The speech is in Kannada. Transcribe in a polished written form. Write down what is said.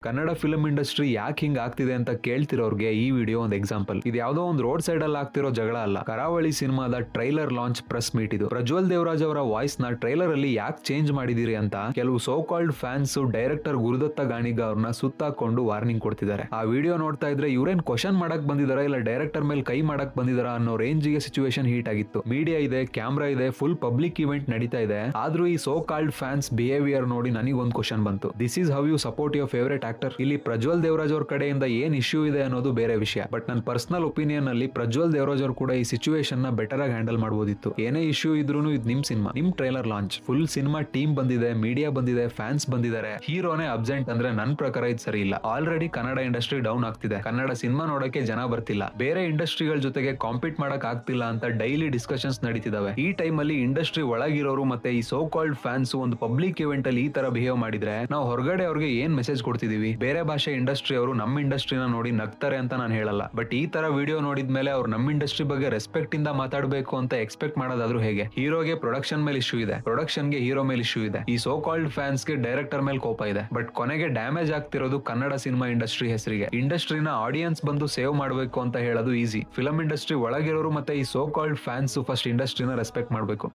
ಕನ್ನಡ ಫಿಲ್ಮ್ ಇಂಡಸ್ಟ್ರಿ ಯಾಕೆ ಹಿಂಗ್ ಆಗ್ತಿದೆ ಅಂತ ಕೇಳ್ತಿರೋರ್ಗೆ ಈ ವಿಡಿಯೋ ಒಂದು ಎಕ್ಸಾಂಪಲ್. ಇದು ಯಾವ್ದೋ ಒಂದು ರೋಡ್ ಸೈಡ್ ಅಲ್ಲಿ ಆಗ್ತಿರೋ ಜಗಳ ಅಲ್ಲ. ಕರಾವಳಿ ಸಿನಿಮಾದ ಟ್ರೈಲರ್ ಲಾಂಚ್ ಪ್ರೆಸ್ ಮೀಟ್ ಇದು. ಪ್ರಜ್ವಲ್ ದೇವರಾಜ್ ಅವರ ವಾಯ್ಸ್ ನ ಟ್ರೈಲರ್ ಅಲ್ಲಿ ಯಾಕೆ ಚೇಂಜ್ ಮಾಡಿದಿರಿ ಅಂತ ಕೆಲವು so called fans director Gurudatta Ganiga ಅವ್ರನ್ನ ಸುತ್ತಾಕೊಂಡು ವಾರ್ನಿಂಗ್ ಕೊಡ್ತಿದ್ದಾರೆ. ಆ ವಿಡಿಯೋ ನೋಡ್ತಾ ಇದ್ರೆ ಇವ್ರೇನ್ ಕ್ವಶನ್ ಮಾಡಕ್ ಬಂದಿದಾರ ಇಲ್ಲ ಡೈರೆಕ್ಟರ್ ಮೇಲೆ ಕೈ ಮಾಡಕ್ ಬಂದಿದಾರ ಅನ್ನೋ ರೇಂಜ್ ಗೆ ಸಿಚುವೇಶನ್ ಹೀಟ್ ಆಗಿತ್ತು. ಮೀಡಿಯಾ ಇದೆ, ಕ್ಯಾಮ್ರಾ ಇದೆ, ಫುಲ್ ಪಬ್ಲಿಕ್ ಇವೆಂಟ್ ನಡೀತಾ ಇದೆ. ಆದ್ರೂ ಈ ಸೋ ಕಾಲ್ಡ್ ಫ್ಯಾನ್ಸ್ ಬಿಹೇವಿಯರ್ ನೋಡಿ ನನಗೊಂದು ಕ್ವಶನ್ ಬಂತು. This is how you support your favourite actor? ಇಲ್ಲಿ ಪ್ರಜ್ವಲ್ ದೇವರಾಜ್ ಅವ್ರ ಕಡೆಯಿಂದ ಏನ್ ಇಶ್ಯೂ ಇದೆ ಅನ್ನೋದು ಬೇರೆ ವಿಷಯ. ಬಟ್ ನನ್ನ ಪರ್ಸನಲ್ ಒಪಿನಿಯನ್ ಅಲ್ಲಿ ಪ್ರಜ್ವಲ್ ದೇವರಾಜ್ ಅವ್ರು ಕೂಡ ಈ ಸಿಚುವೇಶನ್ ನ ಬೆಟರ್ ಆಗಿ ಹ್ಯಾಂಡಲ್ ಮಾಡಬಹುದಿತ್ತು. ಏನೇ ಇಶ್ಯೂ ಇದ್ರೂ ಇದು ನಿಮ್ ಸಿನಿಮಾ, ನಿಮ್ trailer launch, full cinema team ಬಂದಿದೆ, ಮೀಡಿಯಾ ಬಂದಿದೆ, ಫ್ಯಾನ್ಸ್ ಬಂದಿದ್ದಾರೆ, ಹೀರೋನೇ ಅಬ್ಸೆಂಟ್ ಅಂದ್ರೆ ನನ್ ಪ್ರಕಾರ ಇದು ಸರಿ ಇಲ್ಲ. ಆಲ್ರೆಡಿ ಕನ್ನಡ ಇಂಡಸ್ಟ್ರಿ ಡೌನ್ ಆಗ್ತಿದೆ, ಕನ್ನಡ ಸಿನಿಮಾ ನೋಡಕ್ಕೆ ಜನ ಬರ್ತಿಲ್ಲ, ಬೇರೆ ಇಂಡಸ್ಟ್ರಿಗಳ ಜೊತೆಗೆ ಕಾಂಪೀಟ್ ಮಾಡಕ್ ಆಗ್ತಿಲ್ಲ ಅಂತ ಡೈಲಿ ಡಿಸ್ಕಷನ್ಸ್ ನಡೀತಿದಾವೆ. ಈ ಟೈಮ್ ಅಲ್ಲಿ ಇಂಡಸ್ಟ್ರಿ ಒಳಗಿರೋರು ಮತ್ತೆ ಈ ಸೋ ಕಾಲ್ಡ್ ಫ್ಯಾನ್ಸ್ ಒಂದು ಪಬ್ಲಿಕ್ ಇವೆಂಟ್ ಅಲ್ಲಿ ಈ ತರ ಬಿಹೇವ್ ಮಾಡಿದ್ರೆ ನಾವು ಹೊರಗಡೆ ಅವ್ರಿಗೆ ಏನ್ ಮೆಸೇಜ್ ಕೊಡ್ತಿದೀವಿ? ಬೇರೆ ಭಾಷೆ ಇಂಡಸ್ಟ್ರಿ ಅವರು ನಮ್ಮ ಇಂಡಸ್ಟ್ರಿನ ನೋಡಿ ನಗ್ತಾರೆ ಅಂತ ನಾನು ಹೇಳಲ್ಲ. ಬಟ್ ಈ ತರ ವಿಡಿಯೋ ನೋಡಿದ್ಮೇಲೆ ಅವ್ರು ನಮ್ಮ ಇಂಡಸ್ಟ್ರಿ ಬಗ್ಗೆ ರೆಸ್ಪೆಕ್ಟ್ ಇಂದ ಮಾತಾಡಬೇಕು ಅಂತ ಎಕ್ಸ್ಪೆಕ್ಟ್ ಮಾಡೋದಾದ್ರೂ ಹೇಗೆ? ಹೀರೋಗೆ ಪ್ರೊಡಕ್ಷನ್ ಮೇಲೆ ಇಶ್ಯೂ ಇದೆ, ಪ್ರೊಡಕ್ಷನ್ ಗೆ ಹೀರೋ ಮೇಲೆ ಇಶ್ಯೂ ಇದೆ, ಈ ಸೋ ಕಾಲ್ಡ್ ಫ್ಯಾನ್ಸ್ ಗೆ ಡೈರೆಕ್ಟರ್ ಮೇಲೆ ಕೋಪ ಇದೆ. ಬಟ್ ಕೊನೆಗೆ ಡ್ಯಾಮೇಜ್ ಆಗ್ತಿರೋದು ಕನ್ನಡ ಸಿನಿಮಾ ಇಂಡಸ್ಟ್ರಿ ಹೆಸರಿಗೆ. ಇಂಡಸ್ಟ್ರಿನ ಆಡಿಯನ್ಸ್ ಬಂದು ಸೇವ್ ಮಾಡಬೇಕು ಅಂತ ಹೇಳೋದು ಈಸಿ. ಫಿಲಂ ಇಂಡಸ್ಟ್ರಿ ಒಳಗಿರೋರು ಮತ್ತೆ ಈ ಸೋ ಕಾಲ್ಡ್ ಫ್ಯಾನ್ಸ್ ಫಸ್ಟ್ ಇಂಡಸ್ಟ್ರಿನ ರೆಸ್ಪೆಕ್ಟ್ ಮಾಡಬೇಕು.